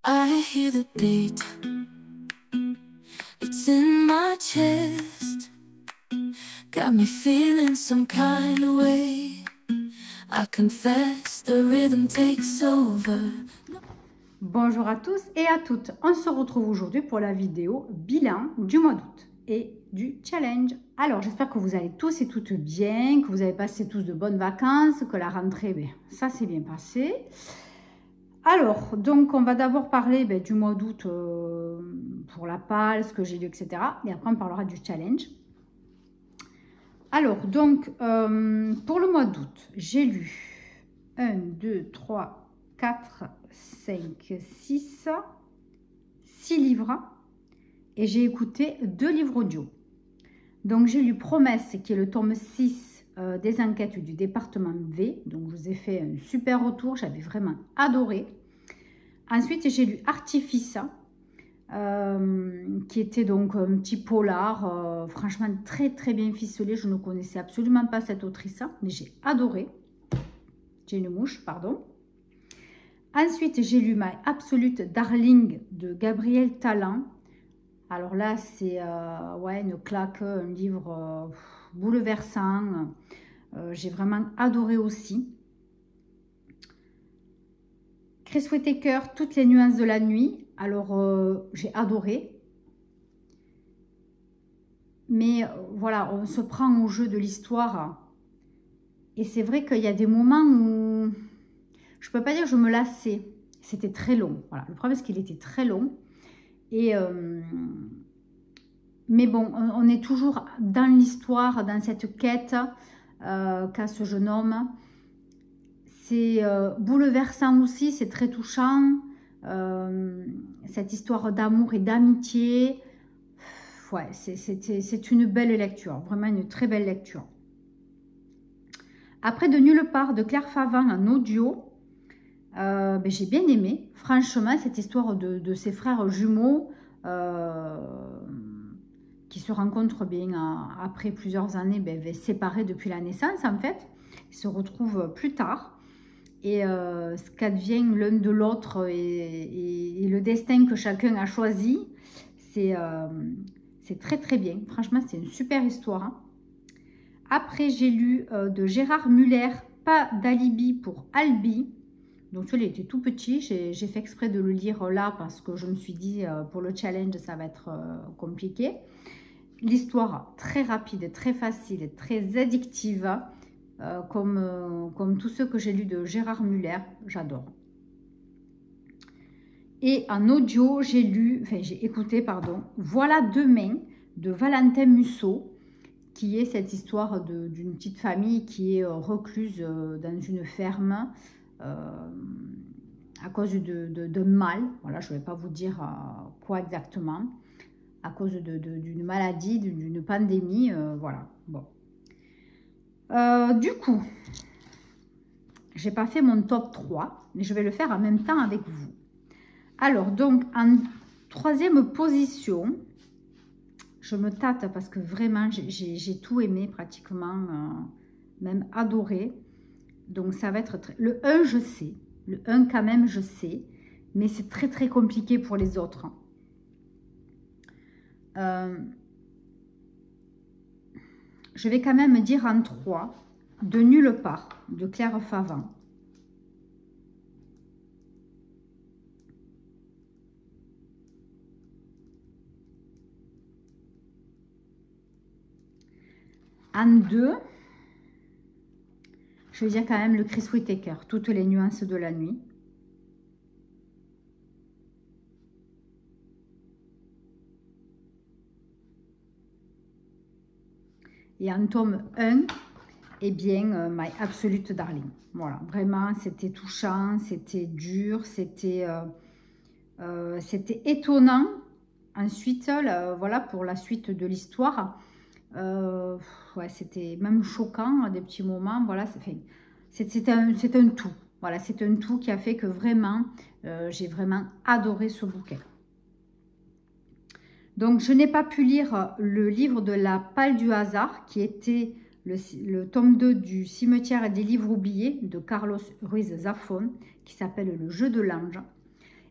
I hear the beat, it's in my chest, got me feeling some kind of way. I confess the rhythm takes over. Bonjour à tous et à toutes, on se retrouve aujourd'hui pour la vidéo bilan du mois d'août et du challenge. Alors j'espère que vous allez tous et toutes bien, que vous avez passé tous de bonnes vacances, que la rentrée, ça s'est bien passé. Alors, donc on va d'abord parler du mois d'août pour la palle, ce que j'ai lu, etc. Et après on parlera du challenge. Alors, donc, pour le mois d'août, j'ai lu 1, 2, 3, 4, 5, 6 livres et j'ai écouté 2 livres audio. Donc, j'ai lu Promesse, qui est le tome 6 des enquêtes du département V. Donc, je vous ai fait un super retour, j'avais vraiment adoré. Ensuite, j'ai lu Artifice, qui était donc un petit polar, franchement très très bien ficelé. Je ne connaissais absolument pas cette autrice, mais j'ai adoré. J'ai une mouche, pardon. Ensuite, j'ai lu My Absolute Darling de Gabriel Talent. Alors là, c'est ouais, une claque, un livre bouleversant. J'ai vraiment adoré aussi. Chris Whittaker, Toutes les nuances de la nuit. Alors, j'ai adoré. Mais voilà, on se prend au jeu de l'histoire. Et c'est vrai qu'il y a des moments où, je ne peux pas dire que je me lassais. C'était très long. Voilà. Le problème, c'est qu'il était très long. Et, mais bon, on est toujours dans l'histoire, dans cette quête qu'a ce jeune homme. C'est bouleversant aussi, c'est très touchant. Cette histoire d'amour et d'amitié. Ouais, c'est une belle lecture, vraiment une très belle lecture. Après De Nulle part de Claire Favant en audio, j'ai bien aimé. Franchement, cette histoire de ces frères jumeaux qui se rencontrent bien après plusieurs années, séparés depuis la naissance en fait. Ils se retrouvent plus tard. Et ce qu'advient l'un de l'autre et le destin que chacun a choisi, c'est très très bien. Franchement, c'est une super histoire. Après, j'ai lu de Gérard Muller, Pas d'alibi pour Albi. Donc, celui-là était tout petit. J'ai fait exprès de le lire là parce que je me suis dit, pour le challenge, ça va être compliqué. L'histoire très rapide, très facile, très addictive, comme tous ceux que j'ai lus de Gérard Muller. J'adore. Et en audio, j'ai écouté, pardon, Voilà demain de Valentin Musso, qui est cette histoire d'une petite famille qui est recluse dans une ferme à cause de mal. Voilà, je ne vais pas vous dire quoi exactement, à cause d'une maladie, d'une pandémie, voilà. Bon. Du coup, je n'ai pas fait mon top 3, mais je vais le faire en même temps avec vous. Alors, donc, en troisième position, je me tâte parce que vraiment, j'ai tout aimé pratiquement, même adoré. Donc, ça va être... Le 1, je sais. Le 1, quand même, je sais. Mais c'est très, très compliqué pour les autres. Je vais quand même dire en 3, De Nulle part, de Claire Favant. En 2, je vais dire quand même le Chris Whittaker, Toutes les nuances de la nuit. Et en tome 1, eh bien, My Absolute Darling. Voilà, vraiment, c'était touchant, c'était dur, c'était étonnant. Ensuite, voilà, pour la suite de l'histoire, ouais, c'était même choquant à des petits moments. Voilà, c'est un tout. Voilà, c'est un tout qui a fait que vraiment, j'ai vraiment adoré ce bouquin. Donc, je n'ai pas pu lire le livre de La Palle du hasard, qui était le tome 2 du Cimetière des livres oubliés de Carlos Ruiz Zafón, qui s'appelle Le jeu de l'ange.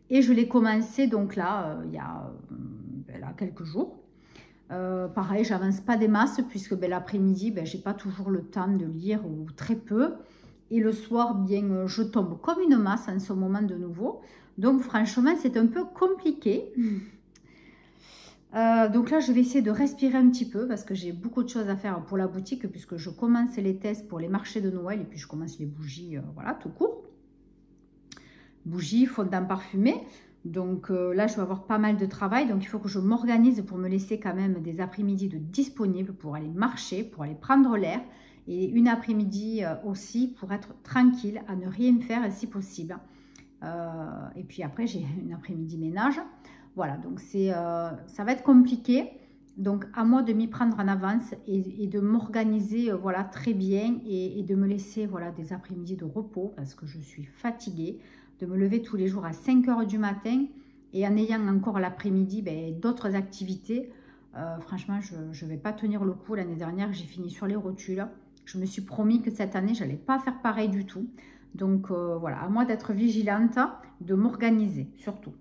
Et je l'ai commencé donc là, il y a là, quelques jours. Pareil, j'avance pas des masses puisque l'après-midi, j'ai pas toujours le temps de lire ou très peu. Et le soir, bien, je tombe comme une masse en ce moment de nouveau. Donc franchement, c'est un peu compliqué. Donc là, je vais essayer de respirer un petit peu parce que j'ai beaucoup de choses à faire pour la boutique puisque je commence les tests pour les marchés de Noël et puis je commence les bougies, voilà, tout court. Bougies, fondant parfumé. Donc là, je vais avoir pas mal de travail. Donc il faut que je m'organise pour me laisser quand même des après-midi de disponibles pour aller marcher, pour aller prendre l'air. Et une après-midi aussi pour être tranquille, à ne rien faire si possible. Et puis après, j'ai une après-midi ménage. Voilà, donc ça va être compliqué. Donc à moi de m'y prendre en avance et de m'organiser voilà, très bien et de me laisser voilà, des après-midi de repos parce que je suis fatiguée. De me lever tous les jours à 5 h du matin et en ayant encore l'après-midi d'autres activités. Franchement, je ne vais pas tenir le coup. L'année dernière, j'ai fini sur les rotules. Je me suis promis que cette année, je n'allais pas faire pareil du tout. Donc voilà, à moi d'être vigilante, de m'organiser surtout.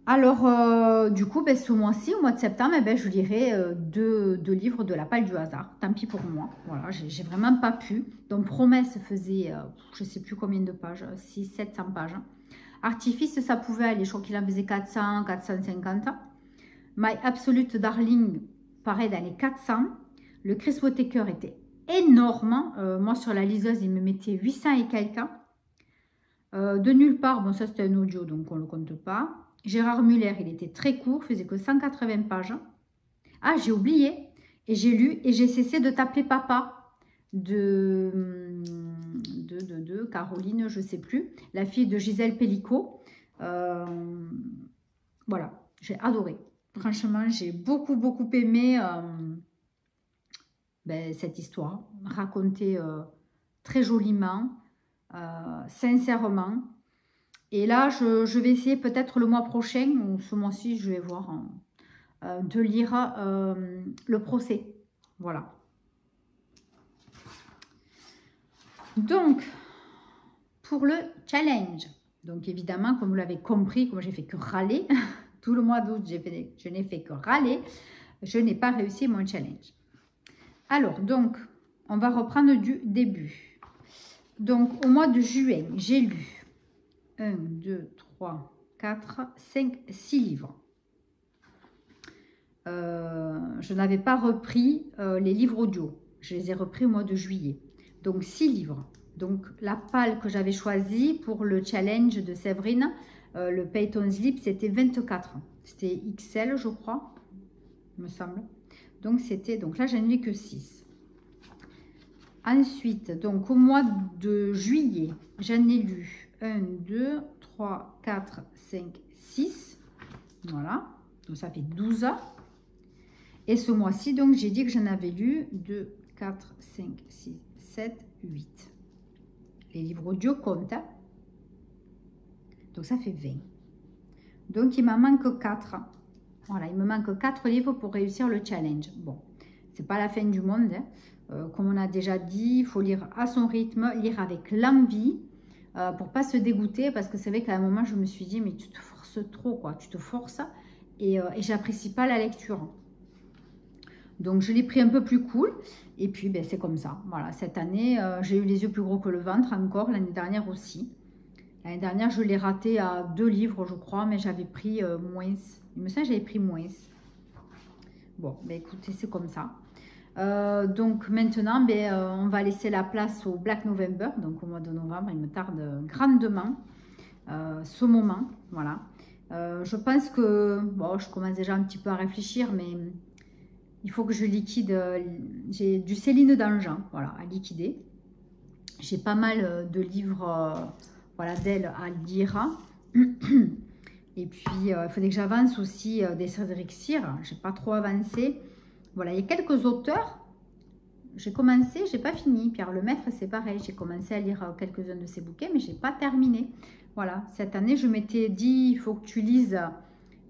Alors, du coup, ce mois-ci, au mois de septembre, je lirai deux livres de La Palle du hasard. Tant pis pour moi. Voilà, j'ai vraiment pas pu. Donc, Promesse faisait, je ne sais plus combien de pages, 600-700 pages. Artifice, ça pouvait aller, je crois qu'il en faisait 400, 450. My Absolute Darling, pareil, dans les 400. Le Chris Whittaker était énorme. Moi, sur la liseuse, il me mettait 800 et quelques. De nulle part, bon, ça c'était un audio, donc on ne le compte pas. Gérard Muller, il était très court, faisait que 180 pages. Ah, j'ai oublié. Et j'ai lu et j'ai cessé de t'appeler papa de Caroline, je ne sais plus, la fille de Gisèle Pellicot. Voilà, j'ai adoré. Franchement, j'ai beaucoup aimé cette histoire, racontée très joliment, sincèrement. Et là, je vais essayer peut-être le mois prochain, ou ce mois-ci, je vais voir, de lire le procès. Voilà. Donc, pour le challenge. Donc, évidemment, comme vous l'avez compris, comme j'ai fait que râler, tout le mois d'août, je n'ai fait que râler, je n'ai pas réussi mon challenge. Alors, donc, on va reprendre du début. Donc, au mois de juin, j'ai lu 1, 2, 3, 4, 5, 6 livres. Je n'avais pas repris les livres audio. Je les ai repris au mois de juillet. Donc, 6 livres. Donc, la palle que j'avais choisie pour le challenge de Séverine, le Peyton Slip, c'était 24. C'était XL, je crois, il me semble. Donc, là, j'en ai que 6. Ensuite, donc, au mois de juillet, j'en ai lu 1, 2, 3, 4, 5, 6. Voilà. Donc, ça fait 12 heures. Et ce mois-ci, donc, j'ai dit que j'en avais lu 2, 4, 5, 6, 7, 8. Les livres audio comptent. Donc, ça fait 20. Donc, il m'en manque 4. Voilà, il me manque 4 livres pour réussir le challenge. Bon, c'est pas la fin du monde. Comme on a déjà dit, il faut lire à son rythme, lire avec l'envie. Pour pas se dégoûter, parce que c'est vrai qu'à un moment je me suis dit mais tu te forces trop, quoi, tu te forces et j'apprécie pas la lecture. Donc je l'ai pris un peu plus cool et puis c'est comme ça. Voilà, cette année j'ai eu les yeux plus gros que le ventre encore, l'année dernière aussi. L'année dernière je l'ai raté à 2 livres je crois, mais j'avais pris moins. Il me semble que j'avais pris moins. Bon, écoutez, c'est comme ça. Donc maintenant, on va laisser la place au Black November. Donc au mois de novembre, il me tarde grandement ce moment. Voilà. Je pense que, bon, je commence déjà un petit peu à réfléchir, mais il faut que je liquide. J'ai du Céline Dangean, voilà, à liquider. J'ai pas mal de livres voilà, d'elle à lire. Et puis, il faudrait que j'avance aussi des Cédric Cyr. Je n'ai pas trop avancé. Voilà, il y a quelques auteurs. J'ai commencé, j'ai pas fini. Pierre Lemaître, c'est pareil. J'ai commencé à lire quelques-uns de ses bouquets, mais j'ai pas terminé. Voilà, cette année, je m'étais dit, il faut que tu lises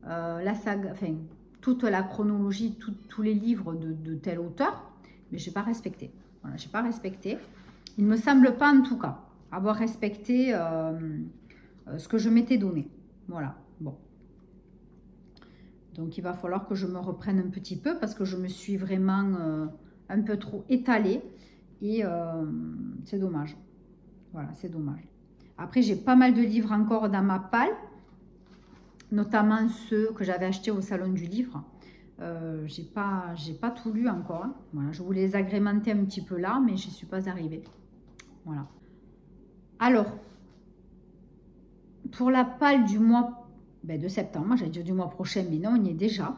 la saga, enfin, toute la chronologie, tous les livres de tel auteur, mais j'ai pas respecté. Voilà, j'ai pas respecté. Il me semble pas, en tout cas, avoir respecté ce que je m'étais donné. Voilà, bon. Donc, il va falloir que je me reprenne un petit peu parce que je me suis vraiment un peu trop étalée. Et c'est dommage. Voilà, c'est dommage. Après, j'ai pas mal de livres encore dans ma palle. Notamment ceux que j'avais achetés au Salon du Livre. J'ai pas tout lu encore. Hein. Voilà, je voulais les agrémenter un petit peu là, mais je n'y suis pas arrivée. Voilà. Alors, pour la palle du mois de septembre, j'allais dire du mois prochain, mais non, on y est déjà.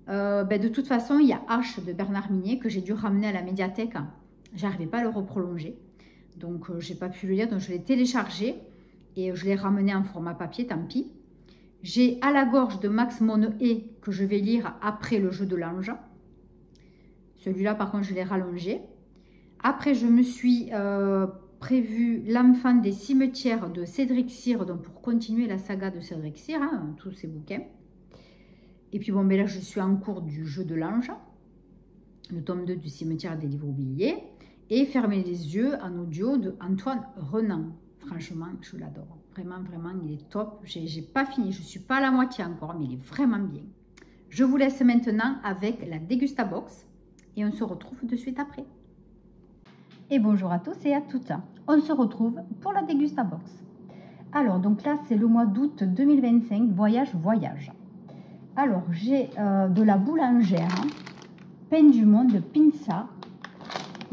De toute façon, il y a H de Bernard Minier que j'ai dû ramener à la médiathèque. J'arrivais pas à le reprolonger. Donc, j'ai pas pu le lire. Donc, je l'ai téléchargé et je l'ai ramené en format papier, tant pis. J'ai À la gorge de Max Monnet que je vais lire après Le jeu de l'ange. Celui-là, par contre, je l'ai rallongé. Après, je me suis prévu L'enfant des cimetières de Cédric Cyr, donc pour continuer la saga de Cédric Cyr, hein, tous ces bouquins. Et puis, bon, mais là, je suis en cours du jeu de l'ange, le tome 2 du cimetière des livres oubliés, et Fermer les yeux en audio de Antoine Renan. Franchement, je l'adore. Vraiment, vraiment, il est top. J'ai pas fini, je ne suis pas à la moitié encore, mais il est vraiment bien. Je vous laisse maintenant avec la Dégustabox et on se retrouve de suite après. Et bonjour à tous et à toutes. On se retrouve pour la Dégustabox. Alors, donc là, c'est le mois d'août 2025, voyage. Alors, j'ai de la boulangère, Pain du Monde Pinza.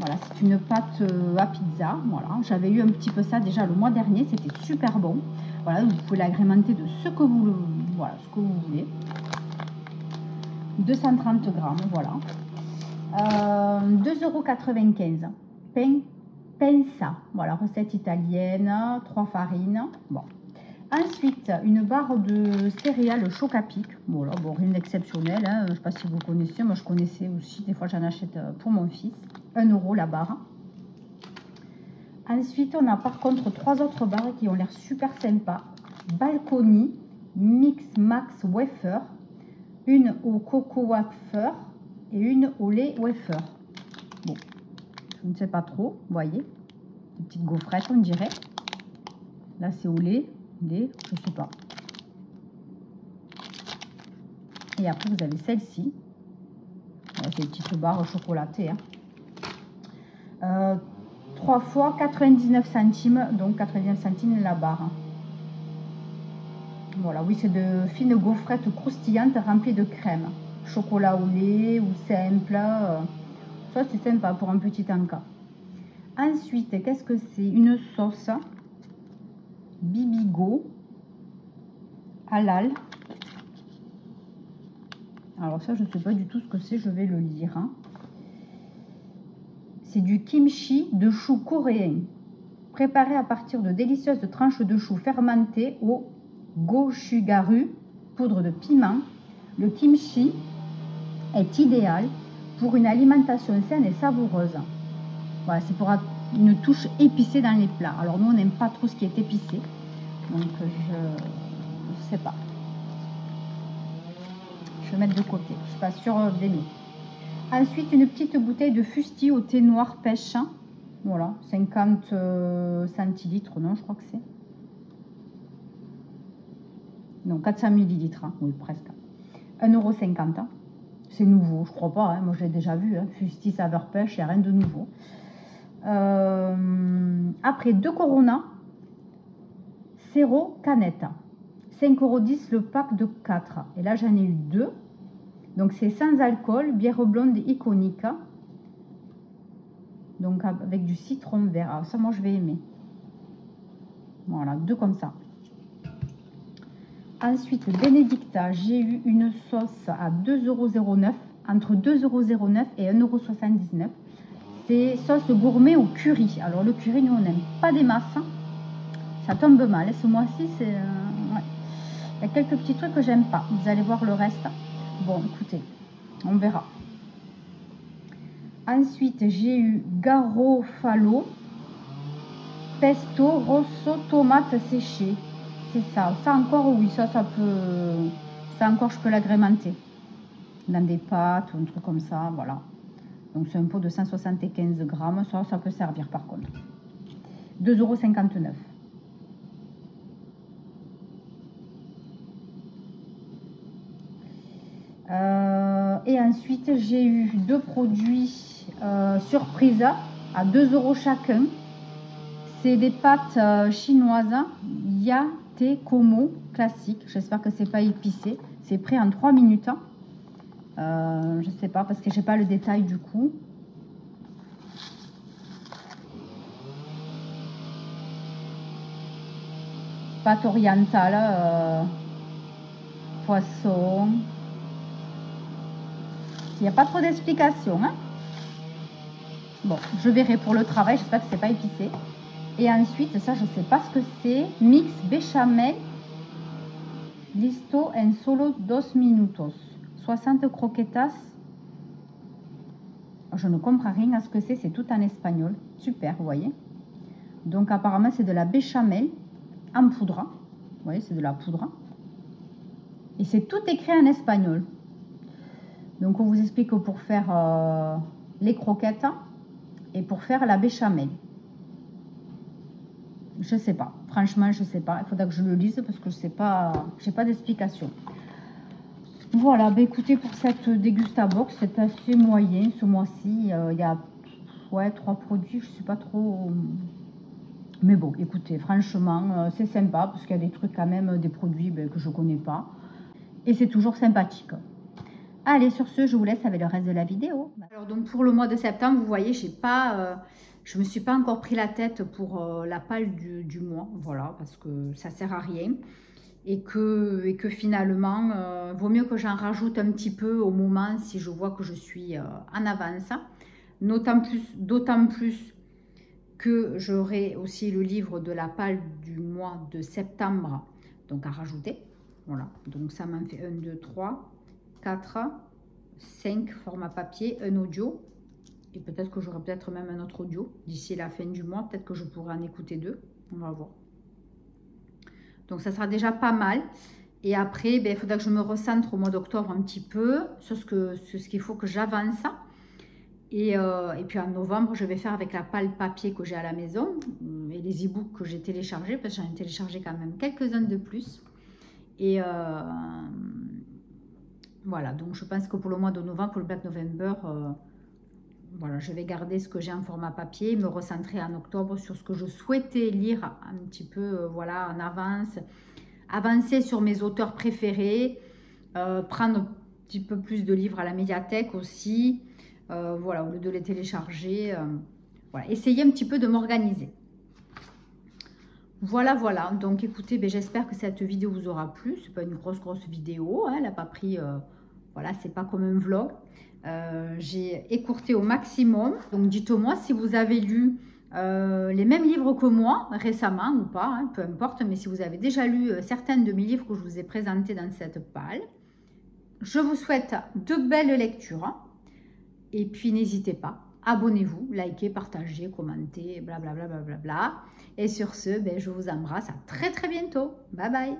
Voilà, c'est une pâte à pizza. Voilà, j'avais eu un petit peu ça déjà le mois dernier, c'était super bon. Voilà, vous pouvez l'agrémenter de ce que vous, voilà, ce que vous voulez. 230 grammes, voilà. 2,95 €. Pensa, voilà, recette italienne, 3 farines. Bon. Ensuite, une barre de céréales Choc-à-Pic. Voilà, bon, rien d'exceptionnel. Hein. Je ne sais pas si vous connaissez. Moi, je connaissais aussi. Des fois, j'en achète pour mon fils. 1 € la barre. Ensuite, on a par contre 3 autres barres qui ont l'air super sympas. Balcony Mix Max Wafer. Une au coco wafer et une au lait wafer. Bon, je ne sais pas trop. Vous voyez, des petites gaufrettes, on dirait. Là, c'est au lait. Je ne sais pas. Et après, vous avez celle-ci. C'est des petites barres chocolatées. Hein. 3 fois 99 centimes, donc 99 centimes la barre. Voilà, oui, c'est de fines gaufrettes croustillantes remplies de crème. Chocolat au lait ou simple. Ça, c'est sympa pour un petit encas. Ensuite, qu'est-ce que c'est? Une sauce Bibigo halal. Alors ça, je ne sais pas du tout ce que c'est, je vais le lire. Hein. C'est du kimchi de chou coréen, préparé à partir de délicieuses tranches de chou fermentées au gochugaru, poudre de piment. Le kimchi est idéal pour une alimentation saine et savoureuse. Voilà, c'est pour une touche épicée dans les plats. Alors nous, on n'aime pas trop ce qui est épicé, donc je ne sais pas. Je vais mettre de côté, je ne suis pas sûre d'aimer. Ensuite, une petite bouteille de fusti au thé noir pêche. Voilà, 50 centilitres, non, je crois que c'est. Non, 400 millilitres, hein, oui, presque. 1,50 €. C'est nouveau, je crois pas, hein, moi je l'ai déjà vu. Hein, fusti saveur pêche, il n'y a rien de nouveau. Après, 2 Corona, Zéro canette. 5,10 € le pack de 4. Et là, j'en ai eu 2. Donc, c'est sans alcool, bière blonde iconique. Donc, avec du citron vert. Alors, ça, moi, je vais aimer. Voilà, 2 comme ça. Ensuite, Benedicta, j'ai eu une sauce à 2,09 €, entre 2,09 € et 1,79 €. C'est sauce gourmet au curry. Alors, le curry, nous, on n'aime pas des masses. Ça tombe mal. Ce mois-ci, c'est... ouais. Il y a quelques petits trucs que j'aime pas. Vous allez voir le reste. Bon, écoutez, on verra. Ensuite, j'ai eu Garofalo, pesto, rosso, tomate séchée. C'est ça. Ça encore, oui, ça peut... Ça encore, je peux l'agrémenter. Dans des pâtes ou un truc comme ça, voilà. Donc, c'est un pot de 175 grammes. Ça peut servir par contre. 2,59 €. Et ensuite, j'ai eu 2 produits surprise à 2 € chacun. C'est des pâtes chinoises Yate Como classique. J'espère que c'est pas épicé. C'est prêt en 3 minutes. Je sais pas parce que j'ai pas le détail du coup. Pâte orientale, poisson. Il n'y a pas trop d'explications. Hein. Bon, je verrai pour le travail. J'espère que c'est pas épicé. Et ensuite, ça, je sais pas ce que c'est. Mix béchamel. Listo en solo 2 minutos. 60 croquetas. Je ne comprends rien à ce que c'est. C'est tout en espagnol. Super, vous voyez. Donc, apparemment, c'est de la béchamel en poudre. Vous voyez, c'est de la poudre. Et c'est tout écrit en espagnol. Donc, on vous explique que pour faire les croquettes et pour faire la béchamel. Je sais pas. Franchement, je sais pas. Il faudra que je le lise parce que je sais pas. J'ai pas d'explication. Voilà. Bah, écoutez, pour cette dégustabox, c'est assez moyen ce mois-ci. Il y a 3 produits. Je suis pas trop. Mais bon, écoutez, franchement, c'est sympa parce qu'il y a des trucs quand même, des produits que je connais pas. Et c'est toujours sympathique. Allez, sur ce, je vous laisse avec le reste de la vidéo. Alors donc pour le mois de septembre, vous voyez, je me suis pas encore pris la tête pour la palle du mois, voilà, parce que ça sert à rien. Et que finalement, vaut mieux que j'en rajoute un petit peu au moment si je vois que je suis en avance. D'autant plus que j'aurai aussi le livre de la palle du mois de septembre, donc à rajouter. Voilà, donc ça m'en fait 1, 2, 3, 4, 5 format papier, un audio. Et peut-être que j'aurai peut-être même un autre audio d'ici la fin du mois. Peut-être que je pourrai en écouter 2. On va voir. Donc ça sera déjà pas mal. Et après, il faudra que je me recentre au mois d'octobre un petit peu sur ce qu'il faut que j'avance. Et puis en novembre, je vais faire avec la palle papier que j'ai à la maison et les e-books que j'ai téléchargés, parce que j'en ai téléchargé quand même quelques-uns de plus. Et voilà, donc je pense que pour le mois de novembre, pour le Black November, voilà, je vais garder ce que j'ai en format papier, me recentrer en octobre sur ce que je souhaitais lire un petit peu, voilà, en avance, avancer sur mes auteurs préférés, prendre un petit peu plus de livres à la médiathèque aussi, voilà, au lieu de les télécharger, voilà, essayer un petit peu de m'organiser. Voilà, voilà. Donc, écoutez, j'espère que cette vidéo vous aura plu. C'est pas une grosse vidéo. Hein, elle n'a pas pris... voilà, c'est pas comme un vlog. J'ai écourté au maximum. Donc, dites-moi si vous avez lu les mêmes livres que moi récemment ou pas. Hein, peu importe. Mais si vous avez déjà lu certains de mes livres que je vous ai présentés dans cette palle. Je vous souhaite de belles lectures. Hein, et puis, n'hésitez pas. Abonnez-vous, likez, partagez, commentez, blablabla. Bla, bla, bla. Et sur ce, je vous embrasse à très bientôt. Bye bye.